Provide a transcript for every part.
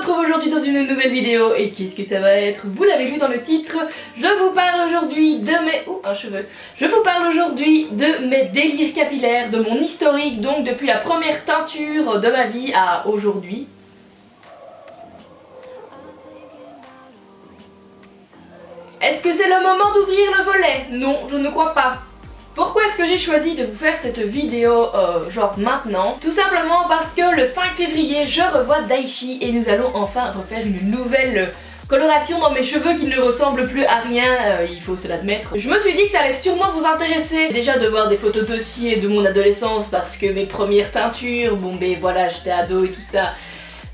retrouve aujourd'hui dans une nouvelle vidéo et qu'est-ce que ça va être? Vous l'avez lu dans le titre, je vous parle aujourd'hui de mes... Je vous parle aujourd'hui de mes délires capillaires, de mon historique, donc depuis la première teinture de ma vie à aujourd'hui. Est-ce que c'est le moment d'ouvrir le volet? Non, je ne crois pas. Pourquoi est-ce que j'ai choisi de vous faire cette vidéo genre maintenant? Tout simplement parce que le 5 février, je revois Daichi et nous allons enfin refaire une nouvelle coloration dans mes cheveux qui ne ressemble plus à rien, il faut se l'admettre. Je me suis dit que ça allait sûrement vous intéresser déjà de voir des photos dossiers de mon adolescence parce que mes premières teintures, bon ben voilà, j'étais ado et tout ça.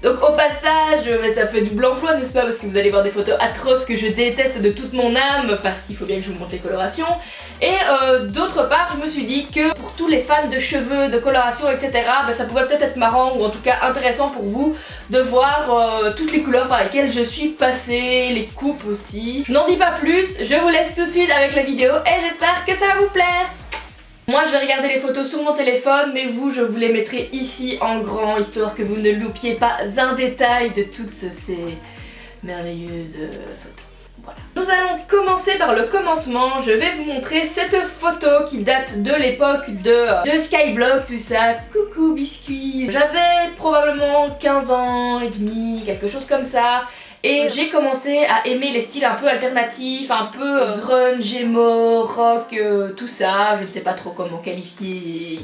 Donc au passage, ça fait du blanc-blanc, n'est-ce pas? Parce que vous allez voir des photos atroces que je déteste de toute mon âme, parce qu'il faut bien que je vous montre les colorations. Et d'autre part, je me suis dit que pour tous les fans de cheveux, de coloration, etc., bah, ça pouvait peut-être être marrant, ou en tout cas intéressant pour vous, de voir toutes les couleurs par lesquelles je suis passée, les coupes aussi. Je n'en dis pas plus, je vous laisse tout de suite avec la vidéo, et j'espère que ça va vous plaire. Moi je vais regarder les photos sur mon téléphone, mais vous je vous les mettrai ici en grand, histoire que vous ne loupiez pas un détail de toutes ces merveilleuses photos. Voilà. Nous allons commencer par le commencement. Je vais vous montrer cette photo qui date de l'époque de Skyblock, tout ça. Coucou biscuit. J'avais probablement 15 ans et demi, quelque chose comme ça. Et j'ai commencé à aimer les styles un peu alternatifs, un peu grunge, emo, rock, tout ça. Je ne sais pas trop comment qualifier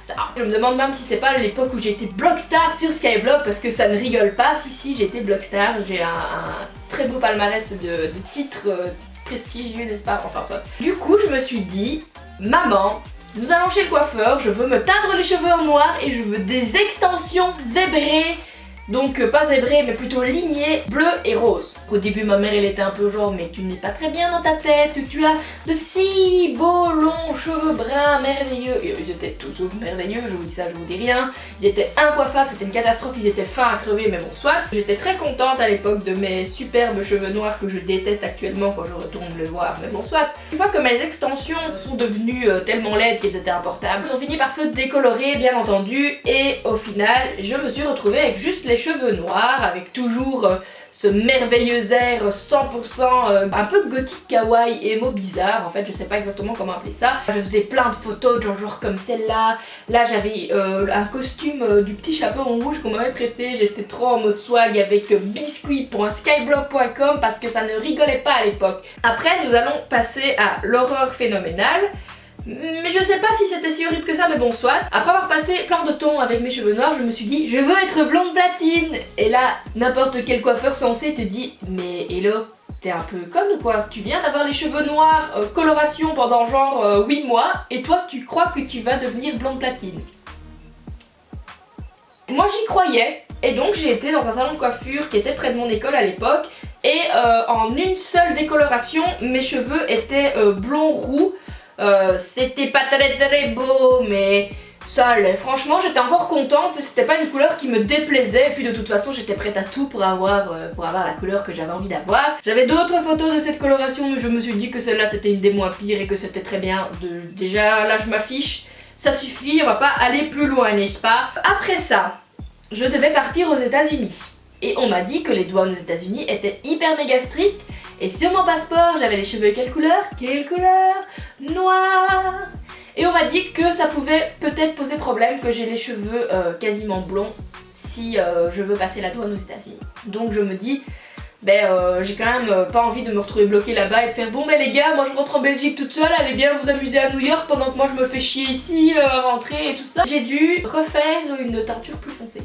ça. Je me demande même si c'est pas l'époque où j'ai été Blockstar sur Skyblock, parce que ça ne rigole pas. Si, j'ai été Blockstar. J'ai un très beau palmarès de titres prestigieux, n'est-ce pas? Enfin soit. Du coup, je me suis dit, maman, nous allons chez le coiffeur, je veux me teindre les cheveux en noir et je veux des extensions zébrées. Donc pas zébré mais plutôt ligné, bleu et rose. Au début ma mère elle était un peu genre mais tu n'es pas très bien dans ta tête, tu as de si beaux longs cheveux bruns merveilleux. Et ils étaient tous sauf merveilleux, je vous dis ça, je vous dis rien. Ils étaient incoiffables, c'était une catastrophe, ils étaient fins à crever mais bon soit. J'étais très contente à l'époque de mes superbes cheveux noirs que je déteste actuellement quand je retourne le voir, mais bon soit. Une fois que mes extensions sont devenues tellement laides qu'elles étaient importables, ils ont fini par se décolorer bien entendu et au final je me suis retrouvée avec juste les cheveux noirs avec toujours ce merveilleux air 100% un peu gothique kawaii emo bizarre, en fait je sais pas exactement comment appeler ça. Je faisais plein de photos de genre comme celle-là. Là j'avais un costume du petit chapeau en rouge qu'on m'avait prêté, j'étais trop en mode swag avec biscuit.skyblock.com parce que ça ne rigolait pas à l'époque. Après nous allons passer à l'horreur phénoménale. Mais je sais pas si c'était si horrible que ça, mais bon soit. Après avoir passé plein de temps avec mes cheveux noirs, je me suis dit je veux être blonde platine. Et là, n'importe quel coiffeur sensé te dit mais hello, t'es un peu conne ou quoi? Tu viens d'avoir les cheveux noirs, coloration pendant genre 8 mois, et toi tu crois que tu vas devenir blonde platine. Moi j'y croyais, et donc j'ai été dans un salon de coiffure qui était près de mon école à l'époque, et en une seule décoloration, mes cheveux étaient blond roux. C'était pas très beau mais ça allait, franchement j'étais encore contente, c'était pas une couleur qui me déplaisait et puis de toute façon j'étais prête à tout pour avoir la couleur que j'avais envie d'avoir. J'avais d'autres photos de cette coloration mais je me suis dit que celle-là c'était une des moins pires et que c'était très bien. Déjà là je m'affiche, ça suffit, on va pas aller plus loin n'est-ce pas? Après ça, je devais partir aux États-Unis et on m'a dit que les douanes aux États-Unis étaient hyper méga strictes. Et sur mon passeport, j'avais les cheveux quelle couleur? Quelle couleur? Noir. Et on m'a dit que ça pouvait peut-être poser problème, que j'ai les cheveux quasiment blonds si je veux passer la douane aux États-Unis. Donc je me dis, j'ai quand même pas envie de me retrouver bloquée là-bas et de faire bon les gars, moi je rentre en Belgique toute seule, allez bien vous amuser à New York pendant que moi je me fais chier ici, rentrer et tout ça. J'ai dû refaire une teinture plus foncée.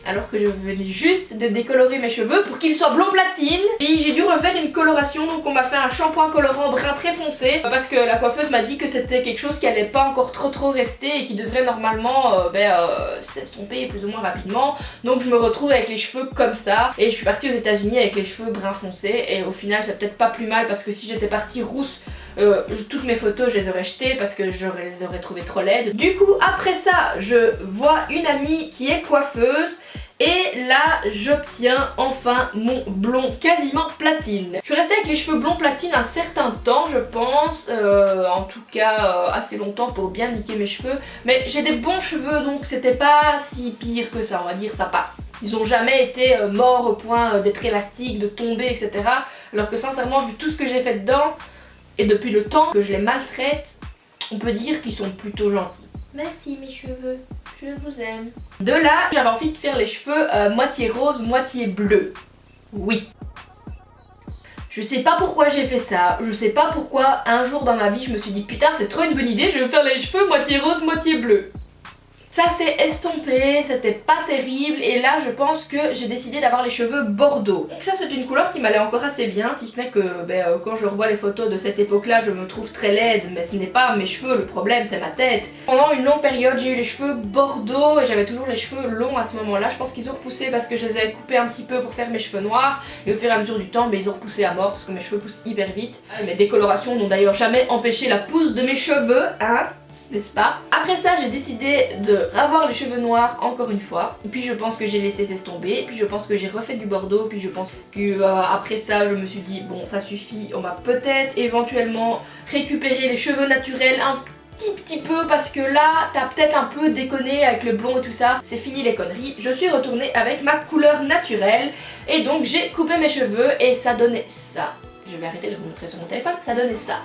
Alors que je venais juste de décolorer mes cheveux pour qu'ils soient blond platine. Et j'ai dû refaire une coloration, donc on m'a fait un shampoing colorant brun très foncé parce que la coiffeuse m'a dit que c'était quelque chose qui allait pas encore trop rester et qui devrait normalement s'estomper plus ou moins rapidement. Donc je me retrouve avec les cheveux comme ça et je suis partie aux États-Unis avec les cheveux brun foncé et au final c'est peut-être pas plus mal parce que si j'étais partie rousse, toutes mes photos je les aurais jetées parce que je les aurais trouvées trop laides. Du coup après ça je vois une amie qui est coiffeuse et là j'obtiens enfin mon blond quasiment platine. Je suis restée avec les cheveux blond platine un certain temps je pense, en tout cas assez longtemps pour bien niquer mes cheveux. Mais j'ai des bons cheveux donc c'était pas si pire que ça, on va dire ça passe. Ils ont jamais été morts au point d'être élastiques, de tomber, etc. Alors que sincèrement, vu tout ce que j'ai fait dedans, et depuis le temps que je les maltraite, on peut dire qu'ils sont plutôt gentils. Merci mes cheveux, je vous aime. De là, j'avais envie de faire les cheveux moitié rose, moitié bleu. Oui. Je sais pas pourquoi j'ai fait ça, je sais pas pourquoi un jour dans ma vie je me suis dit putain c'est trop une bonne idée, je vais me faire les cheveux moitié rose, moitié bleu. Ça s'est estompé, c'était pas terrible et là je pense que j'ai décidé d'avoir les cheveux bordeaux. Donc ça c'est une couleur qui m'allait encore assez bien, si ce n'est que quand je revois les photos de cette époque là je me trouve très laide, mais ce n'est pas mes cheveux, le problème c'est ma tête. Pendant une longue période j'ai eu les cheveux bordeaux et j'avais toujours les cheveux longs à ce moment là, je pense qu'ils ont repoussé parce que je les avais coupés un petit peu pour faire mes cheveux noirs et au fur et à mesure du temps ils ont repoussé à mort parce que mes cheveux poussent hyper vite. Mes décolorations n'ont d'ailleurs jamais empêché la pousse de mes cheveux, hein, n'est-ce pas? Après ça j'ai décidé de ravoir les cheveux noirs encore une fois et puis je pense que j'ai laissé s'estomper et puis je pense que j'ai refait du bordeaux puis je pense que après ça je me suis dit bon ça suffit, on va peut-être éventuellement récupérer les cheveux naturels un petit peu parce que là t'as peut-être un peu déconné avec le blond et tout ça, c'est fini les conneries, je suis retournée avec ma couleur naturelle et donc j'ai coupé mes cheveux et ça donnait ça. Je vais arrêter de vous montrer sur mon téléphone, ça donnait ça.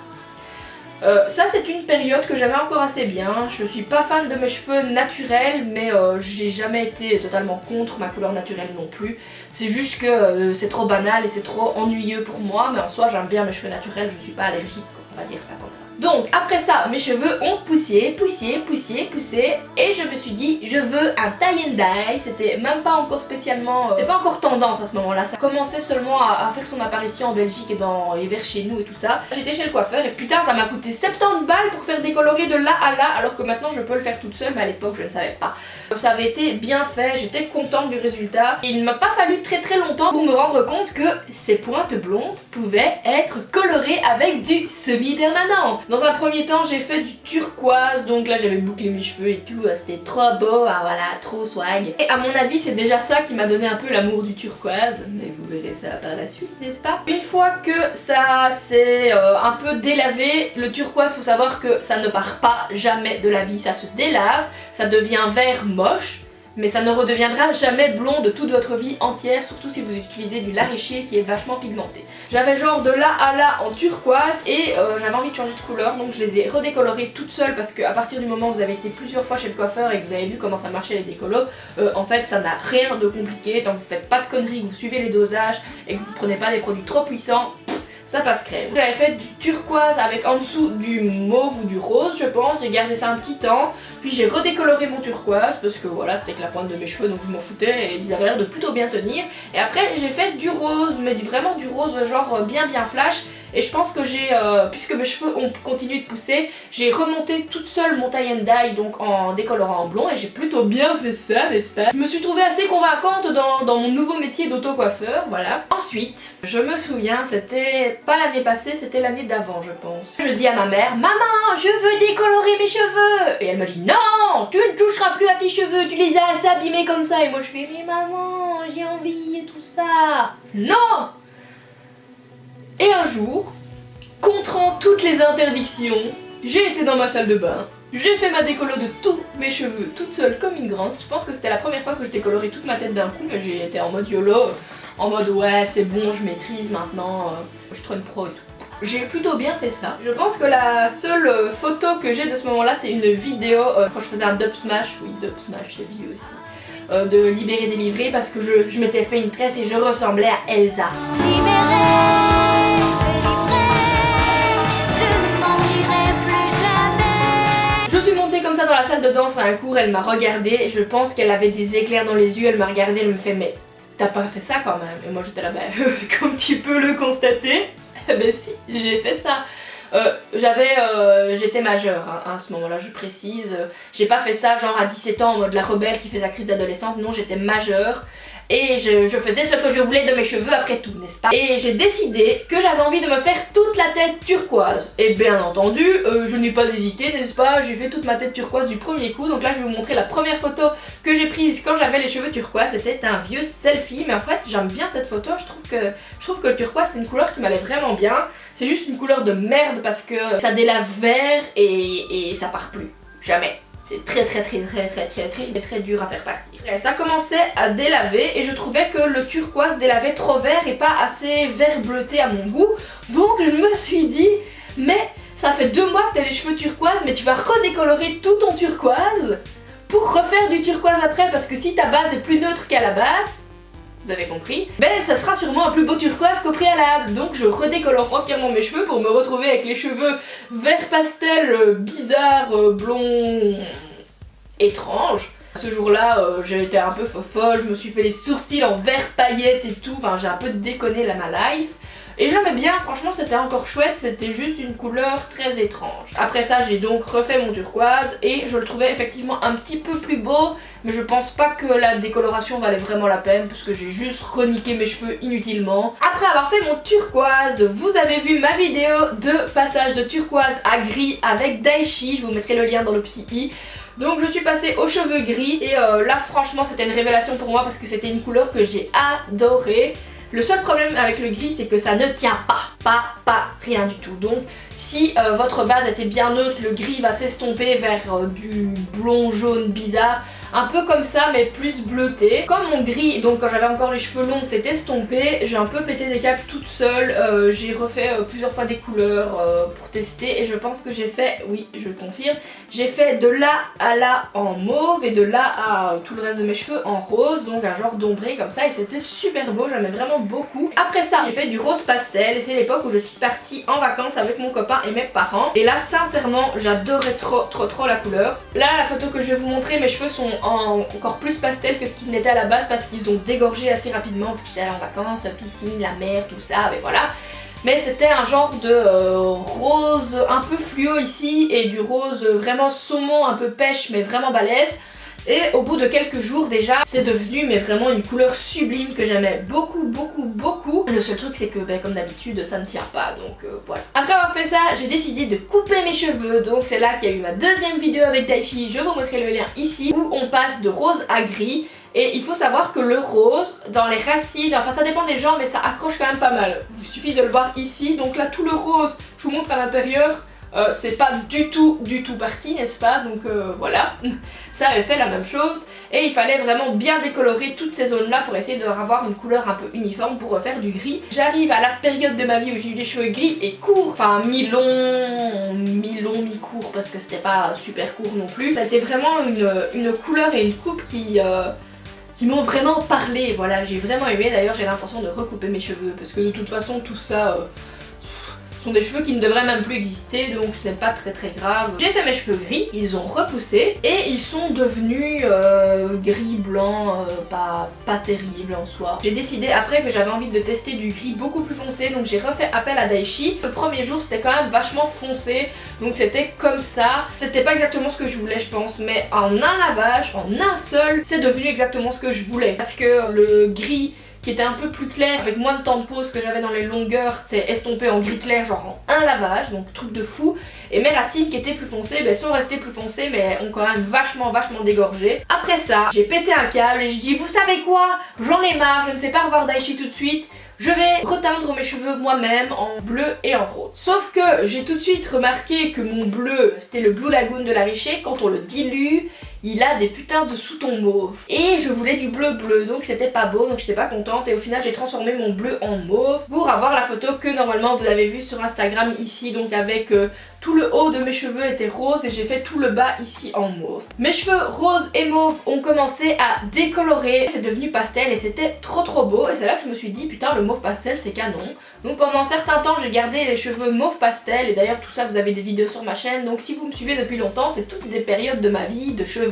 Ça c'est une période que j'aimais encore assez bien, je suis pas fan de mes cheveux naturels mais j'ai jamais été totalement contre ma couleur naturelle non plus. C'est juste que c'est trop banal et c'est trop ennuyeux pour moi mais en soi j'aime bien mes cheveux naturels, je suis pas allergique, on va dire ça comme ça. Donc après ça mes cheveux ont poussé et je me suis dit je veux un tie and dye, c'était même pas encore spécialement, c'était pas encore tendance à ce moment là, ça commençait seulement à faire son apparition en Belgique et vers chez nous et tout ça. J'étais chez le coiffeur et putain ça m'a coûté 70 balles pour faire décolorer de là à là alors que maintenant je peux le faire toute seule mais à l'époque je ne savais pas. Ça avait été bien fait, j'étais contente du résultat. Il ne m'a pas fallu très longtemps pour me rendre compte que ces pointes blondes pouvaient être colorées avec du semi-permanent. Dans un premier temps j'ai fait du turquoise, donc là j'avais bouclé mes cheveux et tout, c'était trop beau, voilà, trop swag. Et à mon avis c'est déjà ça qui m'a donné un peu l'amour du turquoise, mais vous verrez ça par la suite, n'est-ce pas? Une fois que ça s'est un peu délavé, le turquoise faut savoir que ça ne part pas jamais de la vie, ça se délave, ça devient vert moche, mais ça ne redeviendra jamais blond de toute votre vie entière, surtout si vous utilisez du larichier qui est vachement pigmenté. J'avais genre de là à là en turquoise et j'avais envie de changer de couleur, donc je les ai redécolorées toutes seules parce qu'à partir du moment où vous avez été plusieurs fois chez le coiffeur et que vous avez vu comment ça marchait les décolos, en fait ça n'a rien de compliqué, tant que vous faites pas de conneries, que vous suivez les dosages et que vous prenez pas des produits trop puissants, ça passe crème. J'avais fait du turquoise avec en dessous du mauve ou du rose je pense, j'ai gardé ça un petit temps, puis j'ai redécoloré mon turquoise parce que voilà c'était que la pointe de mes cheveux donc je m'en foutais et ils avaient l'air de plutôt bien tenir. Et après j'ai fait du rose, mais vraiment du rose genre bien flash. Et je pense que j'ai, puisque mes cheveux ont continué de pousser, j'ai remonté toute seule mon tie and dye donc en décolorant en blond et j'ai plutôt bien fait ça, n'est-ce pas? Je me suis trouvée assez convaincante dans mon nouveau métier d'auto-coiffeur, voilà. Ensuite, je me souviens, c'était pas l'année passée, c'était l'année d'avant je pense. Je dis à ma mère, maman, je veux décolorer mes cheveux! Et elle me dit, non, tu ne toucheras plus à tes cheveux, tu les as assez abîmés comme ça. Et moi je fais, mais maman, j'ai envie et tout ça. Non! Et un jour, contrant toutes les interdictions, j'ai été dans ma salle de bain, j'ai fait ma décolo de tous mes cheveux toute seule comme une grande. Je pense que c'était la première fois que je décolorais toute ma tête d'un coup, mais j'ai été en mode YOLO, en mode ouais c'est bon je maîtrise maintenant, je suis trop une pro et tout. J'ai plutôt bien fait ça. Je pense que la seule photo que j'ai de ce moment là c'est une vidéo quand je faisais un dub smash, oui dub smash c'est vieux aussi. De Libéré Délivré parce que je m'étais fait une tresse et je ressemblais à Elsa. Je suis montée comme ça dans la salle de danse à un cours, elle m'a regardée, je pense qu'elle avait des éclairs dans les yeux, elle m'a regardée, elle me fait mais t'as pas fait ça quand même? Et moi j'étais là bah comme tu peux le constater, ben si j'ai fait ça. J'étais majeure hein, à ce moment là je précise, j'ai pas fait ça genre à 17 ans en mode la rebelle qui fait sa crise d'adolescente, non j'étais majeure et je faisais ce que je voulais de mes cheveux après tout, n'est-ce pas? Et j'ai décidé que j'avais envie de me faire toute la tête turquoise et bien entendu je n'ai pas hésité, n'est-ce pas? J'ai fait toute ma tête turquoise du premier coup, donc là je vais vous montrer la première photo que j'ai prise quand j'avais les cheveux turquoise, c'était un vieux selfie mais en fait j'aime bien cette photo, je trouve que le turquoise c'est une couleur qui m'allait vraiment bien. C'est juste une couleur de merde parce que ça délave vert et ça part plus. Jamais. C'était très dur à faire partir. Et ça commençait à délaver et je trouvais que le turquoise délavait trop vert et pas assez vert bleuté à mon goût. Donc je me suis dit, mais ça fait 2 mois que t'as les cheveux turquoise, mais tu vas redécolorer tout ton turquoise pour refaire du turquoise après, parce que si ta base est plus neutre qu'à la base, vous avez compris, ben ça sera sûrement un plus beau turquoise qu'au préalable. Donc je redécolore entièrement mes cheveux pour me retrouver avec les cheveux vert pastel, bizarre, blond, étrange. Ce jour-là, j'ai été un peu folle, je me suis fait les sourcils en vert paillettes et tout, enfin j'ai un peu déconné ma life. Et j'aimais bien, franchement c'était encore chouette, c'était juste une couleur très étrange. Après ça j'ai donc refait mon turquoise et je le trouvais effectivement un petit peu plus beau, mais je pense pas que la décoloration valait vraiment la peine parce que j'ai juste reniqué mes cheveux inutilement. Après avoir fait mon turquoise, vous avez vu ma vidéo de passage de turquoise à gris avec Daichi, je vous mettrai le lien dans le petit i. Donc je suis passée aux cheveux gris et là franchement c'était une révélation pour moi parce que c'était une couleur que j'ai adorée. Le seul problème avec le gris c'est que ça ne tient pas, rien du tout. Donc si votre base était bien neutre, le gris va s'estomper vers du blond jaune bizarre, un peu comme ça mais plus bleuté. Comme mon gris, donc quand j'avais encore les cheveux longs, s'est estompé, j'ai un peu pété des câbles toute seule, j'ai refait plusieurs fois des couleurs pour tester et je pense que j'ai fait, oui je le confirme, j'ai fait de là à là en mauve et de là à tout le reste de mes cheveux en rose, donc un genre d'ombré comme ça et c'était super beau, j'aimais vraiment beaucoup. Après ça j'ai fait du rose pastel et c'est l'époque où je suis partie en vacances avec mon copain et mes parents et là sincèrement j'adorais trop la couleur. Là la photo que je vais vous montrer, mes cheveux sont encore plus pastel que ce qu'ils n'étaient à la base parce qu'ils ont dégorgé assez rapidement vu que j'étais allée en vacances, piscine, la mer, tout ça, mais voilà. Mais c'était un genre de rose un peu fluo ici et du rose vraiment saumon, un peu pêche mais vraiment balèze. Et au bout de quelques jours déjà, c'est devenu mais vraiment une couleur sublime que j'aimais beaucoup. Le seul truc c'est que comme d'habitude ça ne tient pas, donc voilà. Après avoir fait ça, j'ai décidé de couper mes cheveux, donc c'est là qu'il y a eu ma deuxième vidéo avec Daichi, je vous mettrai le lien ici, où on passe de rose à gris. Et il faut savoir que le rose, dans les racines, enfin ça dépend des gens mais ça accroche quand même pas mal. Il suffit de le voir ici, donc là tout le rose, je vous montre à l'intérieur. C'est pas du tout parti, n'est-ce pas? Donc voilà, ça avait fait la même chose et il fallait vraiment bien décolorer toutes ces zones là pour essayer d'avoir une couleur un peu uniforme pour refaire du gris. J'arrive à la période de ma vie où j'ai eu les cheveux gris et courts, enfin mi-long, mi-court parce que c'était pas super court non plus. Ça a été vraiment une couleur et une coupe qui m'ont vraiment parlé, voilà, j'ai vraiment aimé. D'ailleurs j'ai l'intention de recouper mes cheveux parce que de toute façon tout ça sont des cheveux qui ne devraient même plus exister, donc c'est pas très grave. J'ai fait mes cheveux gris, ils ont repoussé et ils sont devenus gris blanc, pas terrible en soi. J'ai décidé après que j'avais envie de tester du gris beaucoup plus foncé, donc j'ai refait appel à Daichi. Le premier jour c'était quand même vachement foncé, donc c'était comme ça. C'était pas exactement ce que je voulais je pense, mais en un lavage, en un seul, c'est devenu exactement ce que je voulais. Parce que le gris qui était un peu plus clair, avec moins de temps de pause que j'avais dans les longueurs, c'est estompé en gris clair genre en un lavage, donc truc de fou. Et mes racines qui étaient plus foncées, sont restées plus foncées mais ont quand même vachement dégorgé. Après ça, j'ai pété un câble et je dis vous savez quoi, j'en ai marre, je ne sais pas revoir Daichi tout de suite. Je vais reteindre mes cheveux moi-même en bleu et en rose. Sauf que j'ai tout de suite remarqué que mon bleu, c'était le Blue Lagoon de la Richer, quand on le dilue, il a des putains de sous-tons mauve. Et je voulais du bleu, donc c'était pas beau, donc j'étais pas contente. Et au final j'ai transformé mon bleu en mauve pour avoir la photo que normalement vous avez vue sur Instagram ici, donc avec tout le haut de mes cheveux était rose et j'ai fait tout le bas ici en mauve. Mes cheveux roses et mauve ont commencé à décolorer, c'est devenu pastel et c'était trop beau. Et c'est là que je me suis dit putain le mauve pastel c'est canon. Donc pendant un certain temps j'ai gardé les cheveux mauve pastel et d'ailleurs tout ça vous avez des vidéos sur ma chaîne. Donc si vous me suivez depuis longtemps, c'est toutes des périodes de ma vie de cheveux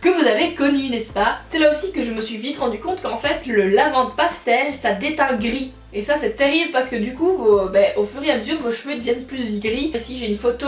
que vous avez connues, n'est-ce pas? C'est là aussi que je me suis vite rendu compte qu'en fait le lavande pastel ça déteint gris. Et ça c'est terrible parce que du coup au fur et à mesure vos cheveux deviennent plus gris. Ici j'ai une photo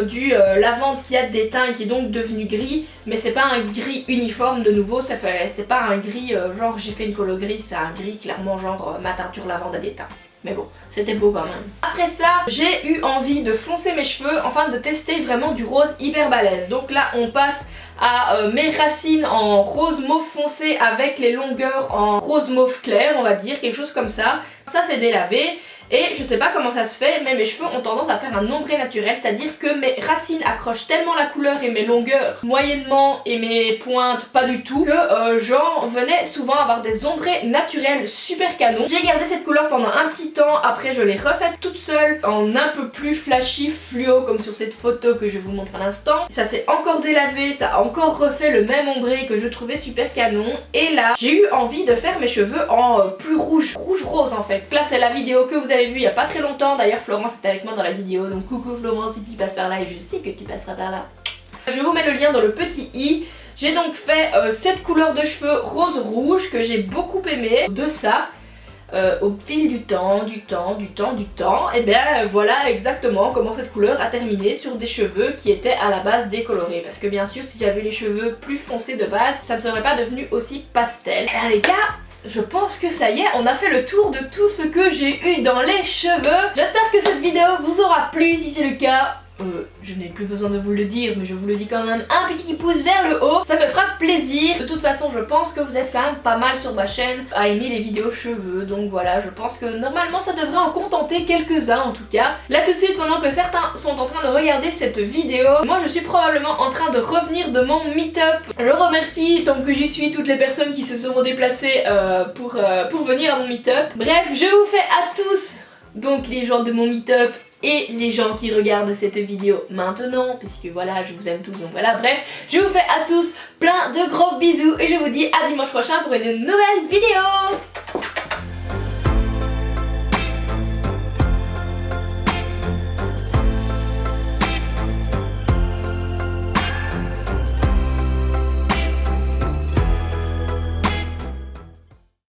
du lavande qui a déteint et qui est donc devenu gris, mais c'est pas un gris uniforme de nouveau, c'est pas un gris genre j'ai fait une colo gris, c'est un gris clairement genre ma teinture lavande a déteint. Mais bon, c'était beau quand même. Après ça, j'ai eu envie de foncer mes cheveux, enfin de tester vraiment du rose hyper balèze. Donc là, on passe à mes racines en rose mauve foncé avec les longueurs en rose mauve clair, on va dire, quelque chose comme ça. Ça c'est délavé. Et je sais pas comment ça se fait, mais mes cheveux ont tendance à faire un ombré naturel, c'est-à-dire que mes racines accrochent tellement la couleur et mes longueurs moyennement et mes pointes pas du tout, que j'en venais souvent avoir des ombrés naturels super canons. J'ai gardé cette couleur pendant un petit temps, après je l'ai refaite toute seule en un peu plus flashy, fluo comme sur cette photo que je vous montre à l'instant. Ça s'est encore délavé, ça a encore refait le même ombré que je trouvais super canon. Et là j'ai eu envie de faire mes cheveux en plus rouge rose en fait. Là c'est la vidéo que vous avez vue il y a pas très longtemps, d'ailleurs Florence était avec moi dans la vidéo, donc coucou Florence si tu passes par là, et je sais que tu passeras par là. Je vous mets le lien dans le petit i. J'ai donc fait cette couleur de cheveux rose rouge que j'ai beaucoup aimé. De ça, au fil du temps, et bien voilà exactement comment cette couleur a terminé sur des cheveux qui étaient à la base décolorés. Parce que bien sûr si j'avais les cheveux plus foncés de base, ça ne serait pas devenu aussi pastel. Alors les gars, je pense que ça y est, on a fait le tour de tout ce que j'ai eu dans les cheveux. J'espère que cette vidéo vous aura plu. Si c'est le cas, je n'ai plus besoin de vous le dire, mais je vous le dis quand même, un petit pouce vers le haut, ça me fera plaisir. De toute façon je pense que vous êtes quand même pas mal sur ma chaîne à aimer les vidéos cheveux, donc voilà, je pense que normalement ça devrait en contenter quelques-uns en tout cas. Là tout de suite, pendant que certains sont en train de regarder cette vidéo, moi je suis probablement en train de revenir de mon meet-up. Je remercie tant que j'y suis toutes les personnes qui se seront déplacées pour venir à mon meet-up. Bref, je vous fais à tous, donc les gens de mon meet-up et les gens qui regardent cette vidéo maintenant, puisque voilà, je vous aime tous, donc voilà, bref, je vous fais à tous plein de gros bisous et je vous dis à dimanche prochain pour une nouvelle vidéo.